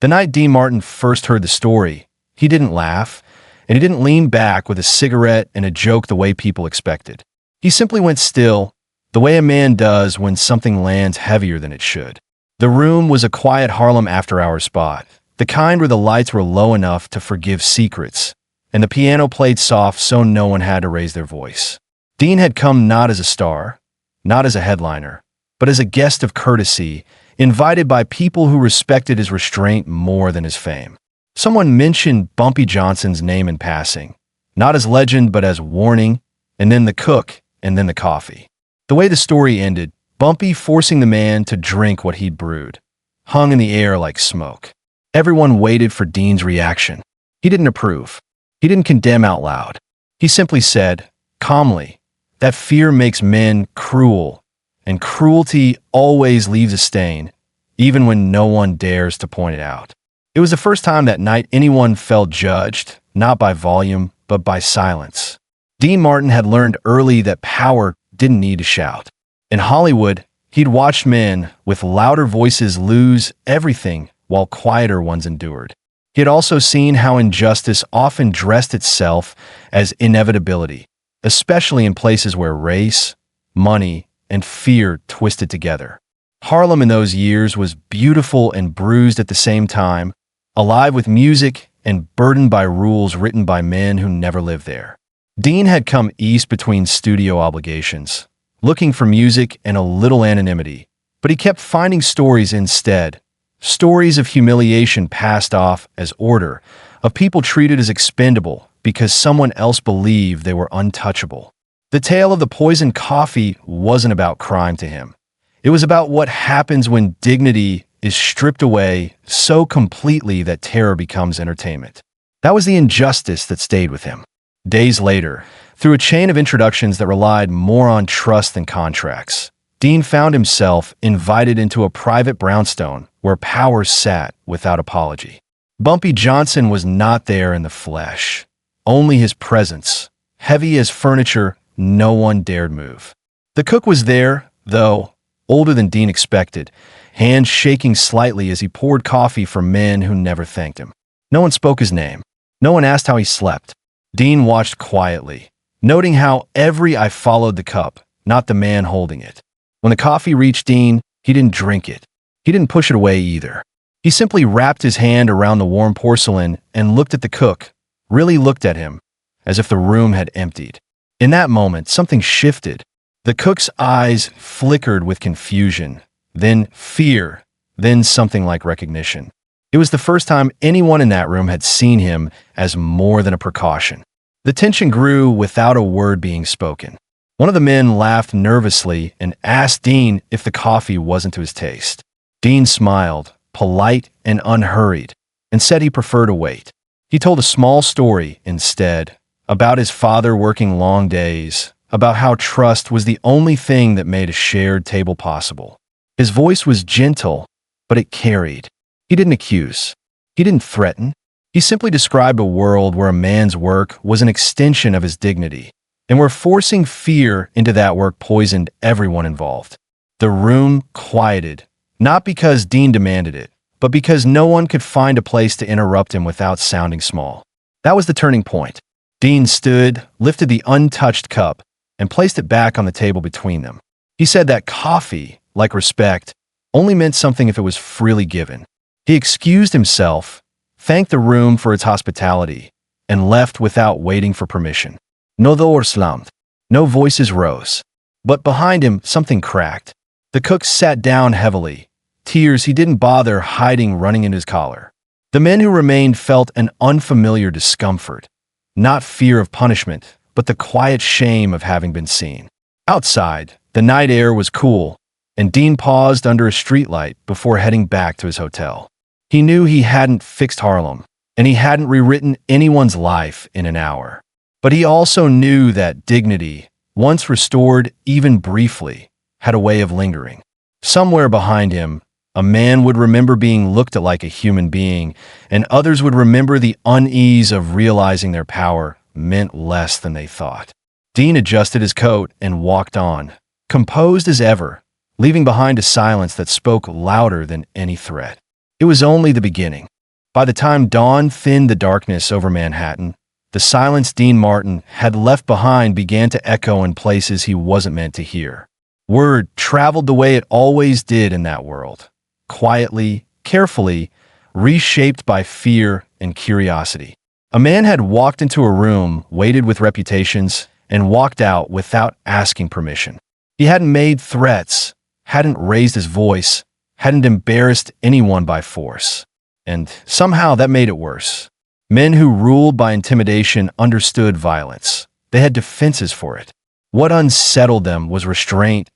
The night Dean Martin first heard the story, he didn't laugh, and he didn't lean back with a cigarette and a joke the way people expected. He simply went still, the way a man does when something lands heavier than it should. The room was a quiet Harlem after-hours spot, the kind where the lights were low enough to forgive secrets, and the piano played soft so no one had to raise their voice. Dean had come not as a star, not as a headliner, but as a guest of courtesy, invited by people who respected his restraint more than his fame. Someone mentioned Bumpy Johnson's name in passing, not as legend but as warning, and then the cook, and then the coffee. The way the story ended, Bumpy forcing the man to drink what he'd brewed, hung in the air like smoke. Everyone waited for Dean's reaction. He didn't approve. He didn't condemn out loud. He simply said, calmly, that fear makes men cruel, and cruelty always leaves a stain, even when no one dares to point it out. It was the first time that night anyone felt judged, not by volume, but by silence. Dean Martin had learned early that power didn't need to shout. In Hollywood, he'd watched men with louder voices lose everything while quieter ones endured. He had also seen how injustice often dressed itself as inevitability, especially in places where race, money, and fear twisted together. Harlem in those years was beautiful and bruised at the same time, alive with music and burdened by rules written by men who never lived there. Dean had come east between studio obligations, looking for music and a little anonymity, but he kept finding stories instead. Stories of humiliation passed off as order, of people treated as expendable because someone else believed they were untouchable. The tale of the poisoned coffee wasn't about crime to him. It was about what happens when dignity is stripped away so completely that terror becomes entertainment. That was the injustice that stayed with him. Days later, through a chain of introductions that relied more on trust than contracts, Dean found himself invited into a private brownstone where power sat without apology. Bumpy Johnson was not there in the flesh, only his presence, heavy as furniture no one dared move. The cook was there, though, older than Dean expected, hands shaking slightly as he poured coffee for men who never thanked him. No one spoke his name. No one asked how he slept. Dean watched quietly, noting how every eye followed the cup, not the man holding it. When the coffee reached Dean, he didn't drink it. He didn't push it away either. He simply wrapped his hand around the warm porcelain and looked at the cook, really looked at him, as if the room had emptied. In that moment, something shifted. The cook's eyes flickered with confusion, then fear, then something like recognition. It was the first time anyone in that room had seen him as more than a precaution. The tension grew without a word being spoken. One of the men laughed nervously and asked Dean if the coffee wasn't to his taste. Dean smiled, polite and unhurried, and said he preferred to wait. He told a small story instead, about his father working long days, about how trust was the only thing that made a shared table possible. His voice was gentle, but it carried. He didn't accuse. He didn't threaten. He simply described a world where a man's work was an extension of his dignity, and where forcing fear into that work poisoned everyone involved. The room quieted, not because Dean demanded it, but because no one could find a place to interrupt him without sounding small. That was the turning point. Dean stood, lifted the untouched cup, and placed it back on the table between them. He said that coffee, like respect, only meant something if it was freely given. He excused himself, thanked the room for its hospitality, and left without waiting for permission. No doors slammed. No voices rose. But behind him, something cracked. The cook sat down heavily, tears he didn't bother hiding running into his collar. The men who remained felt an unfamiliar discomfort, not fear of punishment, but the quiet shame of having been seen. Outside, the night air was cool, and Dean paused under a streetlight before heading back to his hotel. He knew he hadn't fixed Harlem, and he hadn't rewritten anyone's life in an hour. But he also knew that dignity, once restored even briefly, had a way of lingering. Somewhere behind him, a man would remember being looked at like a human being, and others would remember the unease of realizing their power meant less than they thought. Dean adjusted his coat and walked on, composed as ever, leaving behind a silence that spoke louder than any threat. It was only the beginning. By the time dawn thinned the darkness over Manhattan, the silence Dean Martin had left behind began to echo in places he wasn't meant to hear. Word traveled the way it always did in that world, quietly, carefully, reshaped by fear and curiosity. A man had walked into a room weighted with reputations and walked out without asking permission. He hadn't made threats, hadn't raised his voice, hadn't embarrassed anyone by force. And somehow that made it worse. Men who ruled by intimidation understood violence. They had defenses for it. What unsettled them was restraint,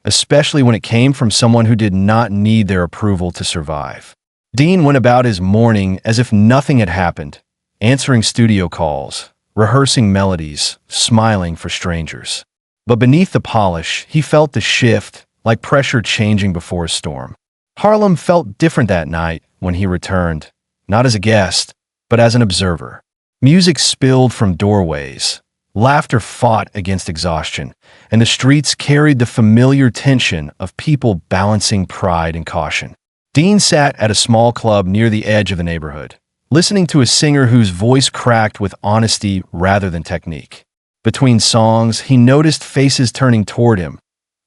especially when it came from someone who did not need their approval to survive. Dean went about his morning as if nothing had happened, answering studio calls, rehearsing melodies, smiling for strangers. But beneath the polish, he felt the shift, like pressure changing before a storm. Harlem felt different that night when he returned, not as a guest, but as an observer. Music spilled from doorways, laughter fought against exhaustion, and the streets carried the familiar tension of people balancing pride and caution. Dean sat at a small club near the edge of the neighborhood, listening to a singer whose voice cracked with honesty rather than technique. Between songs, he noticed faces turning toward him,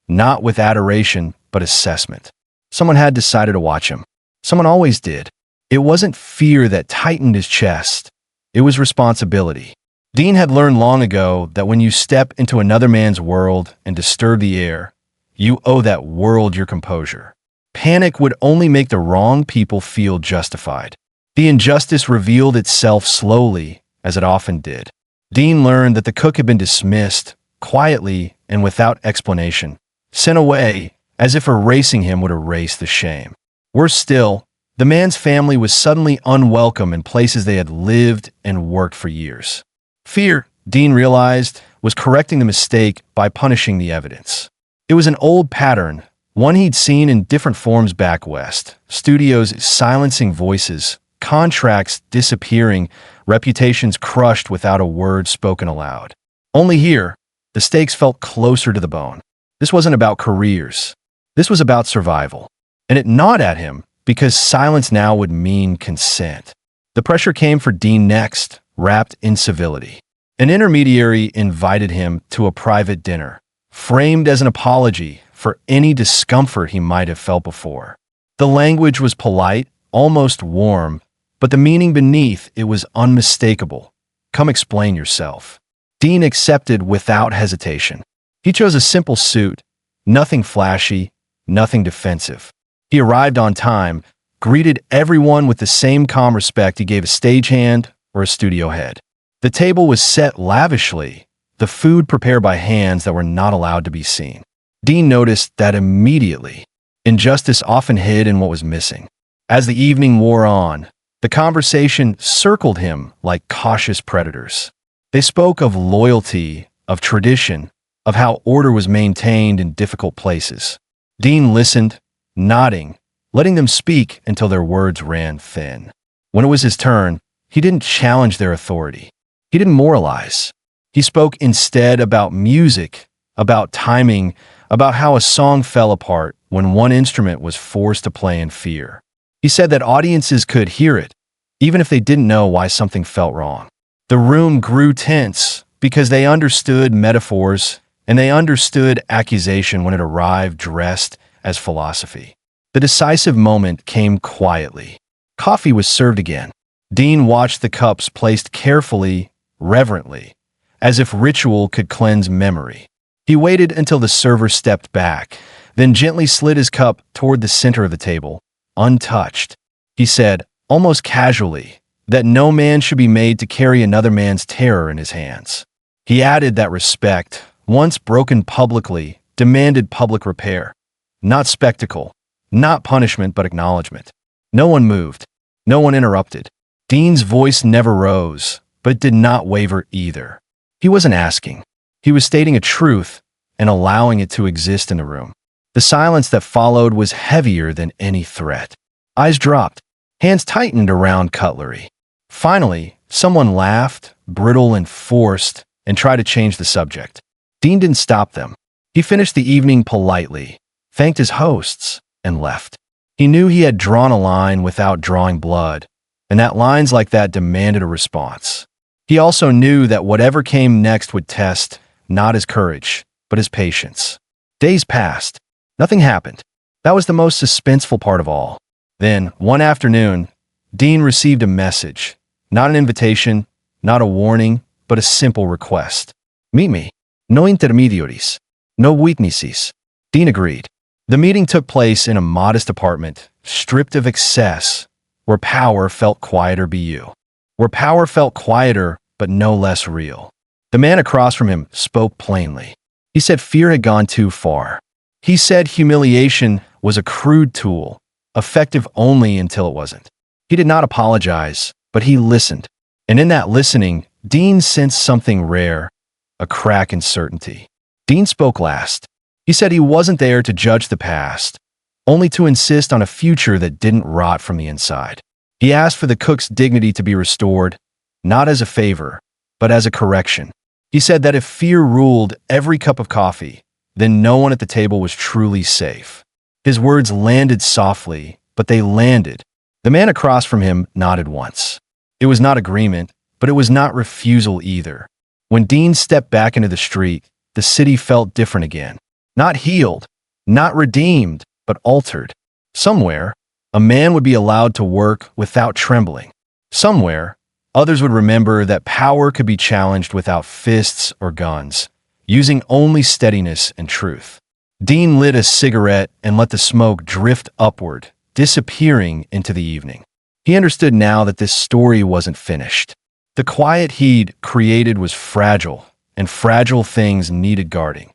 not with adoration, but assessment. Someone had decided to watch him. Someone always did. It wasn't fear that tightened his chest. It was responsibility. Dean had learned long ago that when you step into another man's world and disturb the air, you owe that world your composure. Panic would only make the wrong people feel justified. The injustice revealed itself slowly, as it often did. Dean learned that the cook had been dismissed, quietly and without explanation, sent away, as if erasing him would erase the shame. Worse still, the man's family was suddenly unwelcome in places they had lived and worked for years. Fear, Dean realized, was correcting the mistake by punishing the evidence. It was an old pattern, one he'd seen in different forms back west: studios silencing voices, contracts disappearing, reputations crushed without a word spoken aloud. Only here, the stakes felt closer to the bone. This wasn't about careers. This was about survival. And it gnawed at him because silence now would mean consent. The pressure came for Dean next, wrapped in civility. An intermediary invited him to a private dinner, framed as an apology for any discomfort he might have felt before. The language was polite, almost warm, but the meaning beneath it was unmistakable. Come explain yourself. Dean accepted without hesitation. He chose a simple suit, nothing flashy, nothing defensive. He arrived on time, greeted everyone with the same calm respect he gave a stagehand or a studio head. The table was set lavishly, the food prepared by hands that were not allowed to be seen. Dean noticed that immediately. Injustice often hid in what was missing. As the evening wore on, the conversation circled him like cautious predators. They spoke of loyalty, of tradition, of how order was maintained in difficult places. Dean listened, nodding, letting them speak until their words ran thin. When it was his turn, he didn't challenge their authority. He didn't moralize. He spoke instead about music, about timing, about how a song fell apart when one instrument was forced to play in fear. He said that audiences could hear it, even if they didn't know why something felt wrong. The room grew tense because they understood metaphors and they understood accusation when it arrived dressed as philosophy. The decisive moment came quietly. Coffee was served again. Dean watched the cups placed carefully, reverently, as if ritual could cleanse memory. He waited until the server stepped back, then gently slid his cup toward the center of the table, untouched. He said, almost casually, that no man should be made to carry another man's terror in his hands. He added that respect, once broken publicly, demanded public repair. Not spectacle, not punishment, but acknowledgement. No one moved. No one interrupted. Dean's voice never rose, but did not waver either. He wasn't asking. He was stating a truth and allowing it to exist in the room. The silence that followed was heavier than any threat. Eyes dropped. Hands tightened around cutlery. Finally, someone laughed, brittle and forced, and tried to change the subject. Dean didn't stop them. He finished the evening politely, thanked his hosts, and left. He He knew he had drawn a line without drawing blood, and that lines like that demanded a response. He also knew that whatever came next would test not his courage, but his patience. Days passed. Nothing happened. That was the most suspenseful part of all. Then, one afternoon, Dean received a message. Not an invitation, not a warning, but a simple request. Meet me. No intermediaries. No witnesses. Dean agreed. The meeting took place in a modest apartment, stripped of excess, where power felt quieter where power felt quieter but no less real. The man across from him spoke plainly. He said fear had gone too far. He said humiliation was a crude tool, effective only until it wasn't. He did not apologize, but he listened. And in that listening, Dean sensed something rare, a crack in certainty. Dean spoke last. He said he wasn't there to judge the past, only to insist on a future that didn't rot from the inside. He asked for the cook's dignity to be restored, not as a favor, but as a correction. He said that if fear ruled every cup of coffee, then no one at the table was truly safe. His words landed softly, but they landed. The man across from him nodded once. It was not agreement, but it was not refusal either. When Dean stepped back into the street, the city felt different again. Not healed, not redeemed, but altered. Somewhere, a man would be allowed to work without trembling. Somewhere, others would remember that power could be challenged without fists or guns, using only steadiness and truth. Dean lit a cigarette and let the smoke drift upward, disappearing into the evening. He understood now that this story wasn't finished. The quiet he'd created was fragile, and fragile things needed guarding.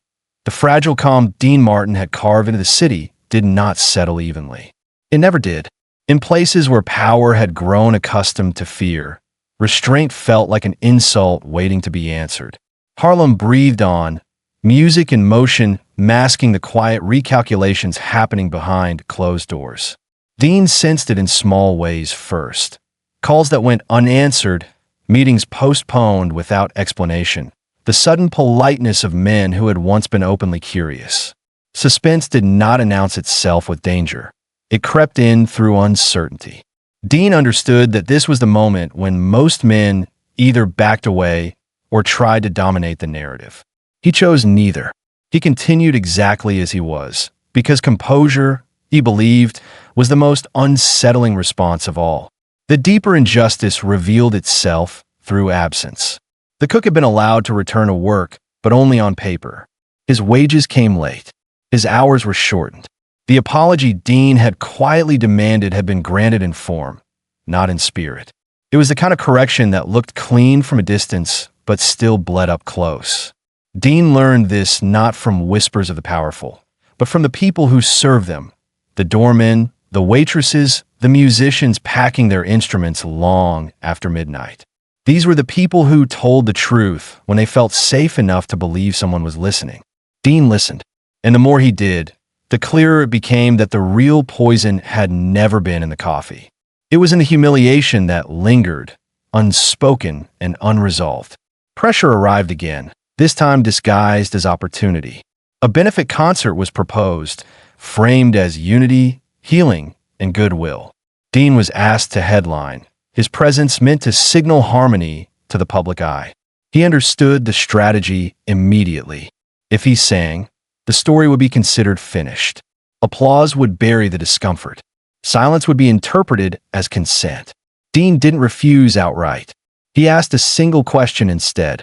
The fragile calm Dean Martin had carved into the city did not settle evenly. It never did. In places where power had grown accustomed to fear, restraint felt like an insult waiting to be answered. Harlem breathed on, music in motion masking the quiet recalculations happening behind closed doors. Dean sensed it in small ways first. Calls that went unanswered, meetings postponed without explanation, the sudden politeness of men who had once been openly curious. Suspense did not announce itself with danger. It crept in through uncertainty. Dean understood that this was the moment when most men either backed away or tried to dominate the narrative. He chose neither. He continued exactly as he was, because composure, he believed, was the most unsettling response of all. The deeper injustice revealed itself through absence. The cook had been allowed to return to work, but only on paper. His wages came late. His hours were shortened. The apology Dean had quietly demanded had been granted in form, not in spirit. It was the kind of correction that looked clean from a distance, but still bled up close. Dean learned this not from whispers of the powerful, but from the people who served them, the doormen, the waitresses, the musicians packing their instruments long after midnight. These were the people who told the truth when they felt safe enough to believe someone was listening. Dean listened, and the more he did, the clearer it became that the real poison had never been in the coffee. It was in the humiliation that lingered, unspoken and unresolved. Pressure arrived again, this time disguised as opportunity. A benefit concert was proposed, framed as unity, healing, and goodwill. Dean was asked to headline, his presence meant to signal harmony to the public eye. He understood the strategy immediately. If he sang, the story would be considered finished. Applause would bury the discomfort. Silence would be interpreted as consent. Dean didn't refuse outright. He asked a single question instead.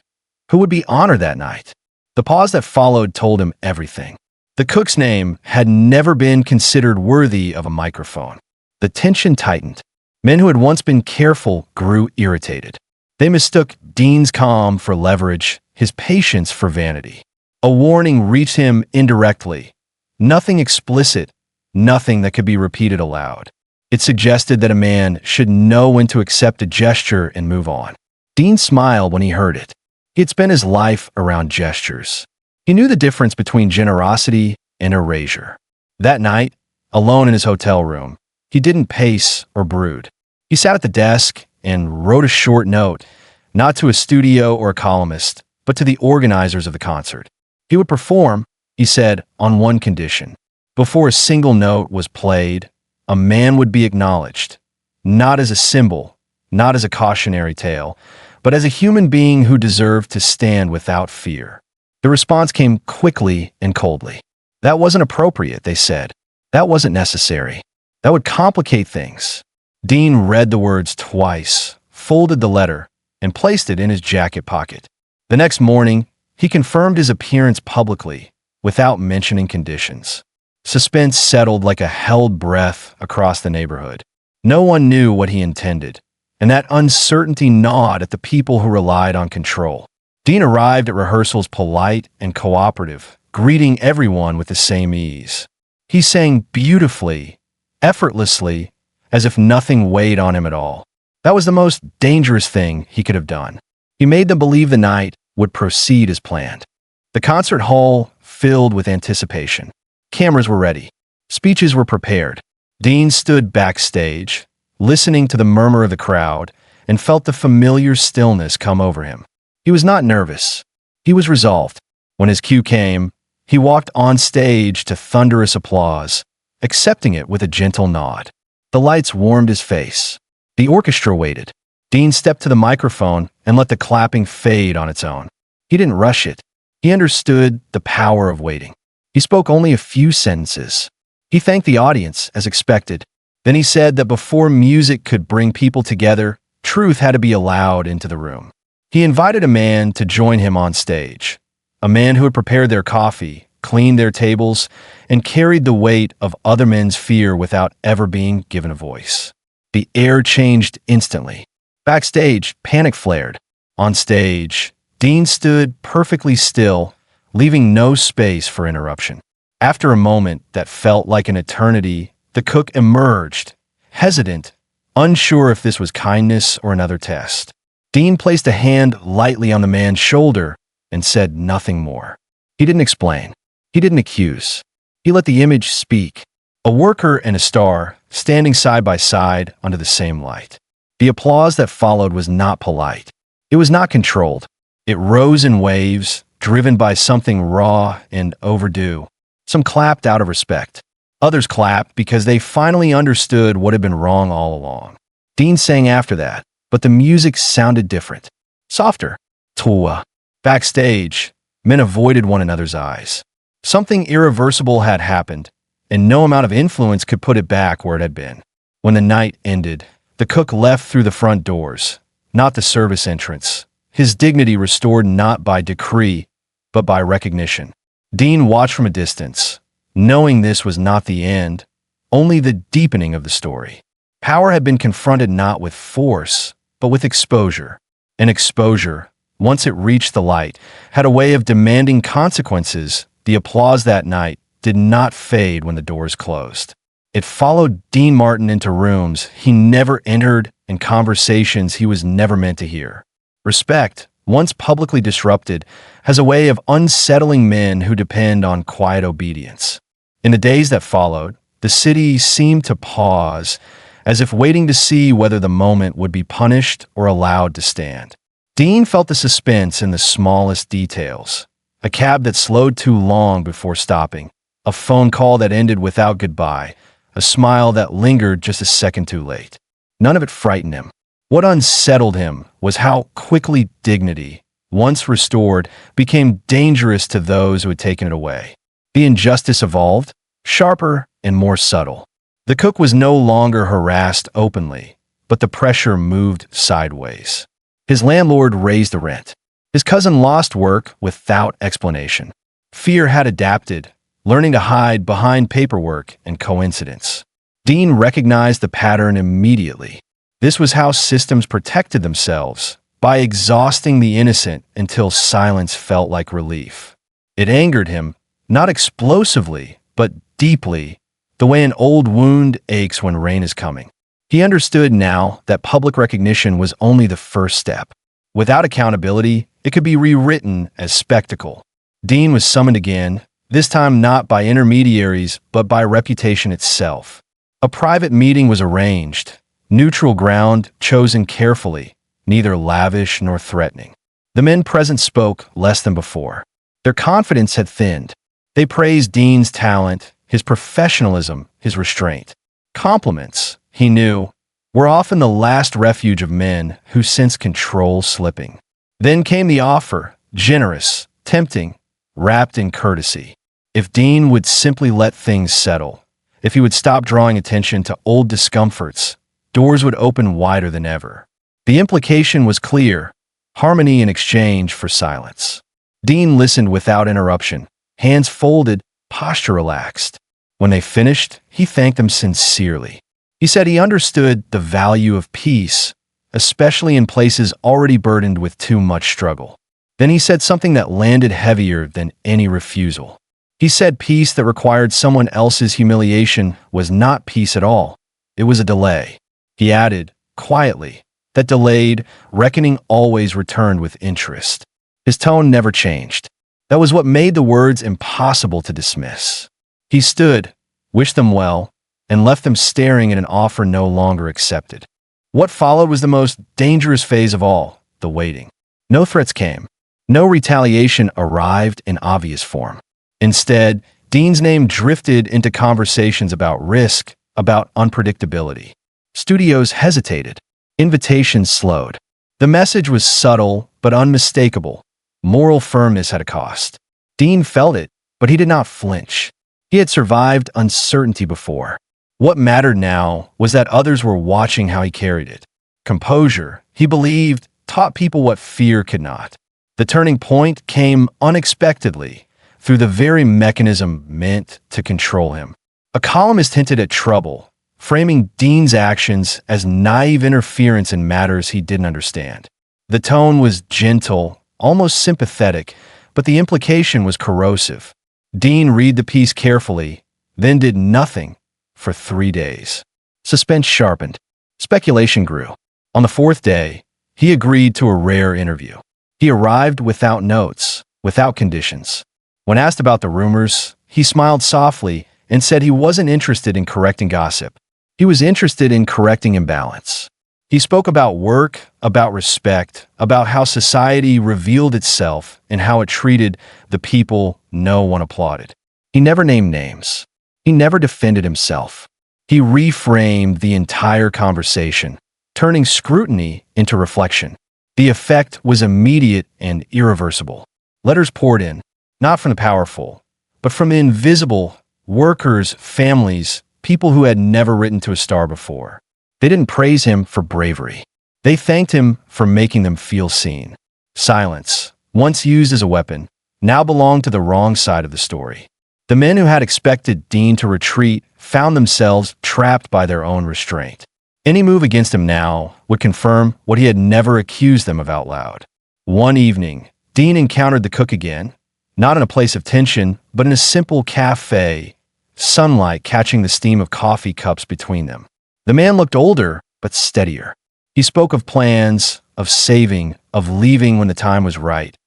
Who would be honored that night? The pause that followed told him everything. The cook's name had never been considered worthy of a microphone. The tension tightened. Men who had once been careful grew irritated. They mistook Dean's calm for leverage, his patience for vanity. A warning reached him indirectly. Nothing explicit, nothing that could be repeated aloud. It suggested that a man should know when to accept a gesture and move on. Dean smiled when he heard it. He had spent his life around gestures. He knew the difference between generosity and erasure. That night, alone in his hotel room, he didn't pace or brood. He sat at the desk and wrote a short note, not to a studio or a columnist, but to the organizers of the concert. He would perform, he said, on one condition. Before a single note was played, a man would be acknowledged, not as a symbol, not as a cautionary tale, but as a human being who deserved to stand without fear. The response came quickly and coldly. That wasn't appropriate, they said. That wasn't necessary. That would complicate things. Dean read the words twice, folded the letter, and placed it in his jacket pocket. The next morning, he confirmed his appearance publicly, without mentioning conditions. Suspense settled like a held breath across the neighborhood. No one knew what he intended, and that uncertainty gnawed at the people who relied on control. Dean arrived at rehearsals polite and cooperative, greeting everyone with the same ease. He sang beautifully, effortlessly, as if nothing weighed on him at all. That was the most dangerous thing he could have done. He made them believe the night would proceed as planned. The concert hall filled with anticipation. Cameras were ready. Speeches were prepared. Dean stood backstage, listening to the murmur of the crowd, and felt the familiar stillness come over him. He was not nervous. He was resolved. When his cue came, he walked on stage to thunderous applause, accepting it with a gentle nod. The lights warmed his face. The orchestra waited. Dean stepped to the microphone and let the clapping fade on its own. He didn't rush it. He understood the power of waiting. He spoke only a few sentences. He thanked the audience, as expected. Then he said that before music could bring people together, truth had to be allowed into the room. He invited a man to join him on stage, a man who had prepared their coffee, cleaned their tables, and carried the weight of other men's fear without ever being given a voice. The air changed instantly. Backstage, panic flared. On stage, Dean stood perfectly still, leaving no space for interruption. After a moment that felt like an eternity, the cook emerged, hesitant, unsure if this was kindness or another test. Dean placed a hand lightly on the man's shoulder and said nothing more. He didn't explain. He didn't accuse. He let the image speak. A worker and a star standing side by side under the same light. The applause that followed was not polite. It was not controlled. It rose in waves, driven by something raw and overdue. Some clapped out of respect. Others clapped because they finally understood what had been wrong all along. Dean sang after that, but the music sounded different. Softer. Tua. Backstage, men avoided one another's eyes. Something irreversible had happened, and no amount of influence could put it back where it had been. When the night ended, the cook left through the front doors, not the service entrance, his dignity restored not by decree, but by recognition. Dean watched from a distance, knowing this was not the end, only the deepening of the story. Power had been confronted not with force, but with exposure. And exposure, once it reached the light, had a way of demanding consequences. The applause that night did not fade when the doors closed. It followed Dean Martin into rooms he never entered and conversations he was never meant to hear. Respect, once publicly disrupted, has a way of unsettling men who depend on quiet obedience. In the days that followed, the city seemed to pause, as if waiting to see whether the moment would be punished or allowed to stand. Dean felt the suspense in the smallest details. A cab that slowed too long before stopping, a phone call that ended without goodbye, a smile that lingered just a second too late. None of it frightened him. What unsettled him was how quickly dignity, once restored, became dangerous to those who had taken it away. The injustice evolved, sharper and more subtle. The cook was no longer harassed openly, but the pressure moved sideways. His landlord raised the rent. His cousin lost work without explanation. Fear had adapted, learning to hide behind paperwork and coincidence. Dean recognized the pattern immediately. This was how systems protected themselves, by exhausting the innocent until silence felt like relief. It angered him, not explosively, but deeply, the way an old wound aches when rain is coming. He understood now that public recognition was only the first step. Without accountability, it could be rewritten as spectacle. Dean was summoned again, this time not by intermediaries, but by reputation itself. A private meeting was arranged, neutral ground chosen carefully, neither lavish nor threatening. The men present spoke less than before. Their confidence had thinned. They praised Dean's talent, his professionalism, his restraint. Compliments, he knew, were often the last refuge of men who sensed control slipping. Then came the offer, generous, tempting, wrapped in courtesy. If Dean would simply let things settle, if he would stop drawing attention to old discomforts, doors would open wider than ever. The implication was clear: harmony in exchange for silence. Dean listened without interruption, hands folded, posture relaxed. When they finished, he thanked them sincerely. He said he understood the value of peace, especially in places already burdened with too much struggle. Then he said something that landed heavier than any refusal. He said peace that required someone else's humiliation was not peace at all. It was a delay. He added, quietly, that delayed reckoning always returned with interest. His tone never changed. That was what made the words impossible to dismiss. He stood, wished them well, and left them staring at an offer no longer accepted. What followed was the most dangerous phase of all: the waiting. No threats came. No retaliation arrived in obvious form. Instead, Dean's name drifted into conversations about risk, about unpredictability. Studios hesitated. Invitations slowed. The message was subtle but unmistakable. Moral firmness had a cost. Dean felt it, but he did not flinch. He had survived uncertainty before. What mattered now was that others were watching how he carried it. Composure, he believed, taught people what fear could not. The turning point came unexpectedly, through the very mechanism meant to control him. A columnist hinted at trouble, framing Dean's actions as naive interference in matters he didn't understand. The tone was gentle, almost sympathetic, but the implication was corrosive. Dean read the piece carefully, then did nothing for 3 days. Suspense sharpened. Speculation grew. On the 4th day, he agreed to a rare interview. He arrived without notes, without conditions. When asked about the rumors, he smiled softly and said he wasn't interested in correcting gossip. He was interested in correcting imbalance. He spoke about work, about respect, about how society revealed itself and how it treated the people no one applauded. He never named names. He never defended himself. He reframed the entire conversation, turning scrutiny into reflection. The effect was immediate and irreversible. Letters poured in, not from the powerful, but from the invisible: workers, families, people who had never written to a star before. They didn't praise him for bravery. They thanked him for making them feel seen. Silence, once used as a weapon, now belonged to the wrong side of the story. The men who had expected Dean to retreat found themselves trapped by their own restraint. Any move against him now would confirm what he had never accused them of out loud. One evening, Dean encountered the cook again, not in a place of tension, but in a simple cafe, sunlight catching the steam of coffee cups between them. The man looked older, but steadier. He spoke of plans, of saving, of leaving when the time was right,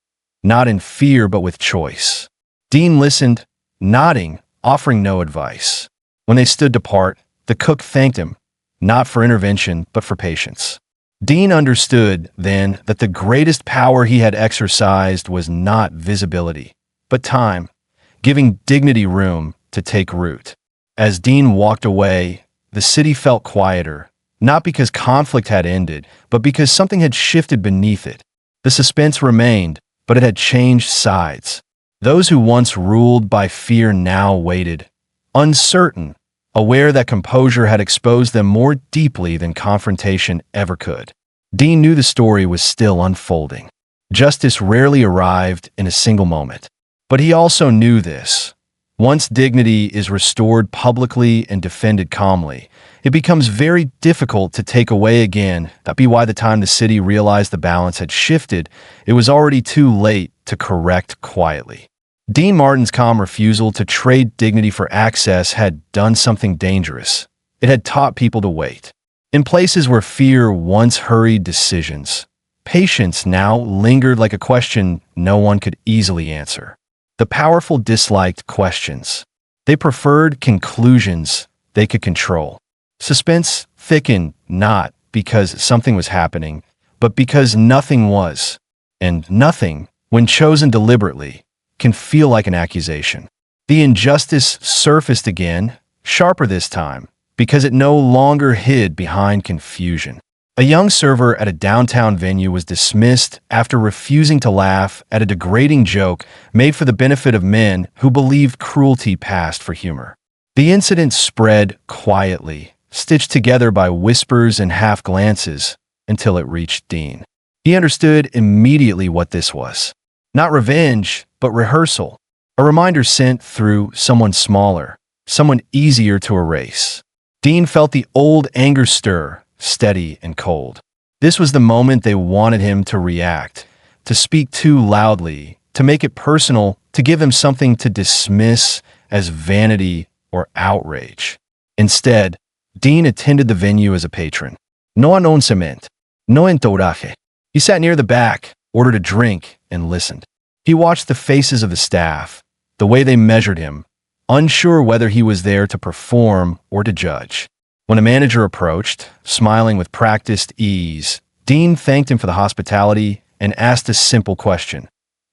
not in fear but with choice. Dean listened, nodding, offering no advice. When they stood to part, the cook thanked him, not for intervention, but for patience. Dean understood then that the greatest power he had exercised was not visibility, but time, giving dignity room to take root. As Dean walked away, the city felt quieter, not because conflict had ended, but because something had shifted beneath it. The suspense remained, but it had changed sides. Those who once ruled by fear now waited, uncertain, aware that composure had exposed them more deeply than confrontation ever could. Dean knew the story was still unfolding. Justice rarely arrived in a single moment. But he also knew this: once dignity is restored publicly and defended calmly, it becomes very difficult to take away again. That'd be why the time the city realized the balance had shifted, it was already too late to correct quietly. Dean Martin's calm refusal to trade dignity for access had done something dangerous. It had taught people to wait. In places where fear once hurried decisions, patience now lingered like a question no one could easily answer. The powerful disliked questions. They preferred conclusions they could control. Suspense thickened not because something was happening, but because nothing was. And nothing, when chosen deliberately, can feel like an accusation. The injustice surfaced again, sharper this time, because it no longer hid behind confusion. A young server at a downtown venue was dismissed after refusing to laugh at a degrading joke made for the benefit of men who believed cruelty passed for humor. The incident spread quietly, stitched together by whispers and half glances, until it reached Dean. He understood immediately what this was. Not revenge, but rehearsal. A reminder sent through someone smaller, someone easier to erase. Dean felt the old anger stir, steady and cold. This was the moment they wanted him to react, to speak too loudly, to make it personal, to give him something to dismiss as vanity or outrage. Instead, Dean attended the venue as a patron. No announcement, no entourage. He sat near the back, ordered a drink, and listened. He watched the faces of the staff, the way they measured him, unsure whether he was there to perform or to judge. When a manager approached, smiling with practiced ease, Dean thanked him for the hospitality and asked a simple question.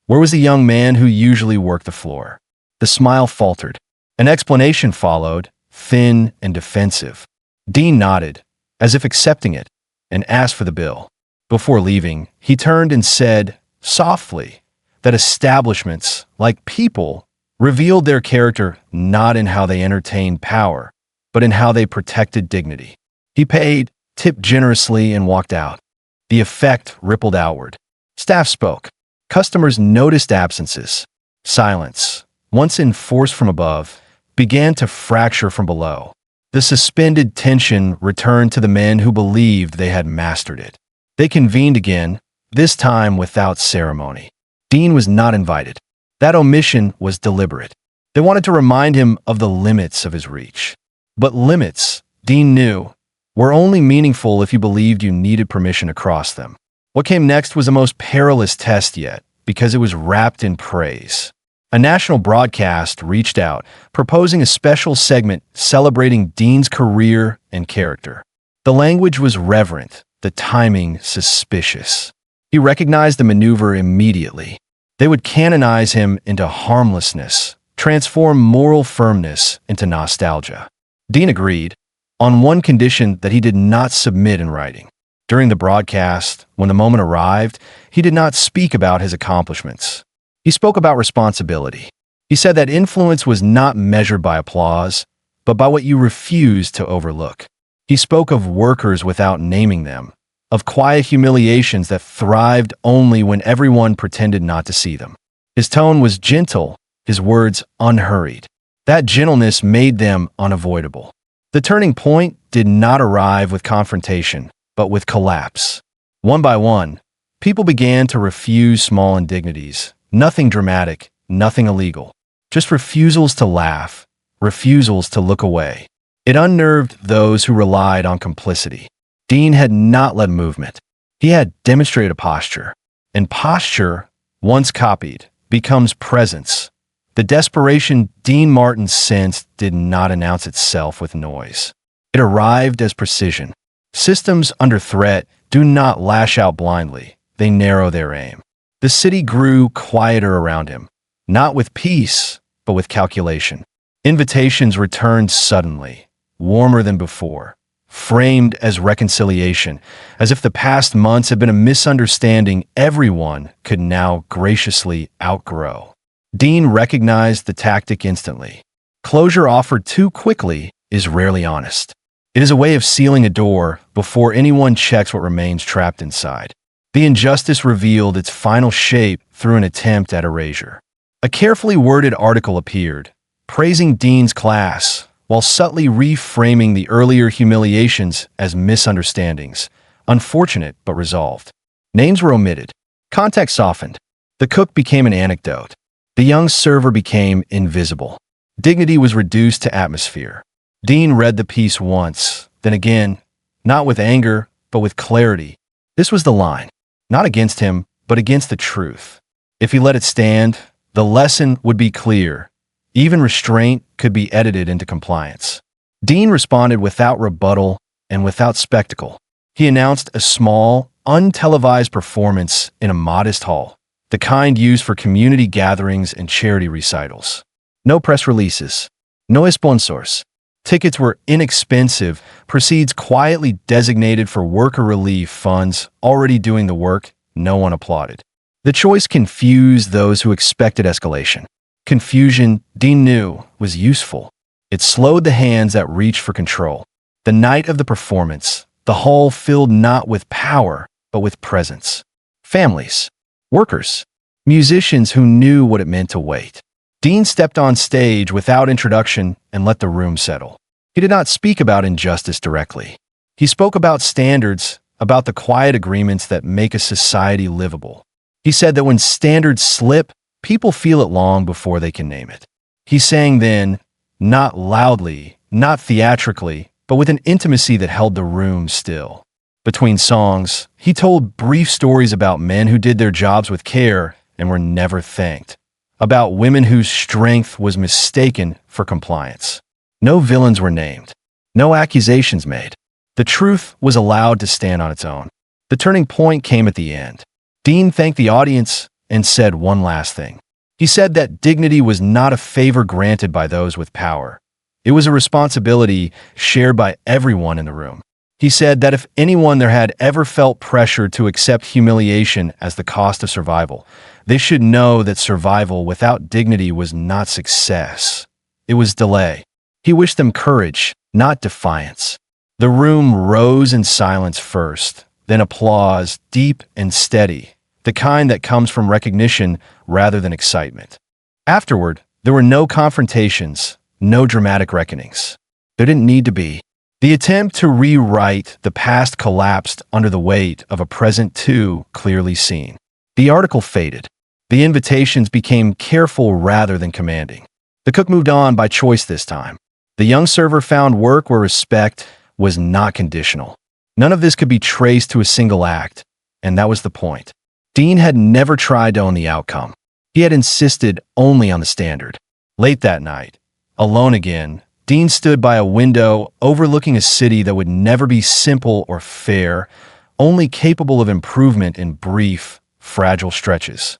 Where was the young man who usually worked the floor? The smile faltered. An explanation followed, thin and defensive. Dean nodded, as if accepting it, and asked for the bill. Before leaving, he turned and said, softly, that establishments, like people, revealed their character not in how they entertained power, but in how they protected dignity. He paid, tipped generously, and walked out. The effect rippled outward. Staff spoke. Customers noticed absences. Silence, once enforced from above, began to fracture from below. The suspended tension returned to the men who believed they had mastered it. They convened again, this time without ceremony. Dean was not invited. That omission was deliberate. They wanted to remind him of the limits of his reach. But limits, Dean knew, were only meaningful if you believed you needed permission to cross them. What came next was the most perilous test yet, because it was wrapped in praise. A national broadcast reached out, proposing a special segment celebrating Dean's career and character. The language was reverent, the timing suspicious. He recognized the maneuver immediately. They would canonize him into harmlessness, transform moral firmness into nostalgia. Dean agreed, on one condition that he did not submit in writing. During the broadcast, when the moment arrived, he did not speak about his accomplishments. He spoke about responsibility. He said that influence was not measured by applause, but by what you refused to overlook. He spoke of workers without naming them, of quiet humiliations that thrived only when everyone pretended not to see them. His tone was gentle, his words unhurried. That gentleness made them unavoidable. The turning point did not arrive with confrontation, but with collapse. One by one, people began to refuse small indignities. Nothing dramatic, nothing illegal. Just refusals to laugh, refusals to look away. It unnerved those who relied on complicity. Dean had not led movement. He had demonstrated a posture. And posture, once copied, becomes presence. The desperation Dean Martin sensed did not announce itself with noise. It arrived as precision. Systems under threat do not lash out blindly. They narrow their aim. The city grew quieter around him, not with peace, but with calculation. Invitations returned suddenly, warmer than before, framed as reconciliation, as if the past months had been a misunderstanding everyone could now graciously outgrow. Dean recognized the tactic instantly. Closure offered too quickly is rarely honest. It is a way of sealing a door before anyone checks what remains trapped inside. The injustice revealed its final shape through an attempt at erasure. A carefully worded article appeared, praising Dean's class, while subtly reframing the earlier humiliations as misunderstandings, unfortunate but resolved. Names were omitted. Context softened. The cook became an anecdote. The young server became invisible. Dignity was reduced to atmosphere. Dean read the piece once, then again, not with anger, but with clarity. This was the line. Not against him, but against the truth. If he let it stand, the lesson would be clear. Even restraint could be edited into compliance. Dean responded without rebuttal and without spectacle. He announced a small, untelevised performance in a modest hall, the kind used for community gatherings and charity recitals. No press releases, no sponsors, Tickets were inexpensive, proceeds quietly designated for worker relief funds already doing the work. No one applauded. The choice confused those who expected escalation. Confusion, Dean knew, was useful. It slowed the hands that reached for control. The night of the performance, the hall filled not with power, but with presence. Families, workers, musicians who knew what it meant to wait. Dean stepped on stage without introduction and let the room settle. He did not speak about injustice directly. He spoke about standards, about the quiet agreements that make a society livable. He said that when standards slip, people feel it long before they can name it. He sang then, not loudly, not theatrically, but with an intimacy that held the room still. Between songs, he told brief stories about men who did their jobs with care and were never thanked. About women whose strength was mistaken for compliance. No villains were named. No accusations made. The truth was allowed to stand on its own. The turning point came at the end. Dean thanked the audience and said one last thing. He said that dignity was not a favor granted by those with power. It was a responsibility shared by everyone in the room. He said that if anyone there had ever felt pressure to accept humiliation as the cost of survival, they should know that survival without dignity was not success. It was delay. He wished them courage, not defiance. The room rose in silence first, then applause, deep and steady, the kind that comes from recognition rather than excitement. Afterward, there were no confrontations, no dramatic reckonings. There didn't need to be. The attempt to rewrite the past collapsed under the weight of a present too clearly seen. The article faded. The invitations became careful rather than commanding. The cook moved on by choice this time. The young server found work where respect was not conditional. None of this could be traced to a single act, and that was the point. Dean had never tried to own the outcome. He had insisted only on the standard. Late that night, alone again, Dean stood by a window overlooking a city that would never be simple or fair, only capable of improvement in brief, fragile stretches.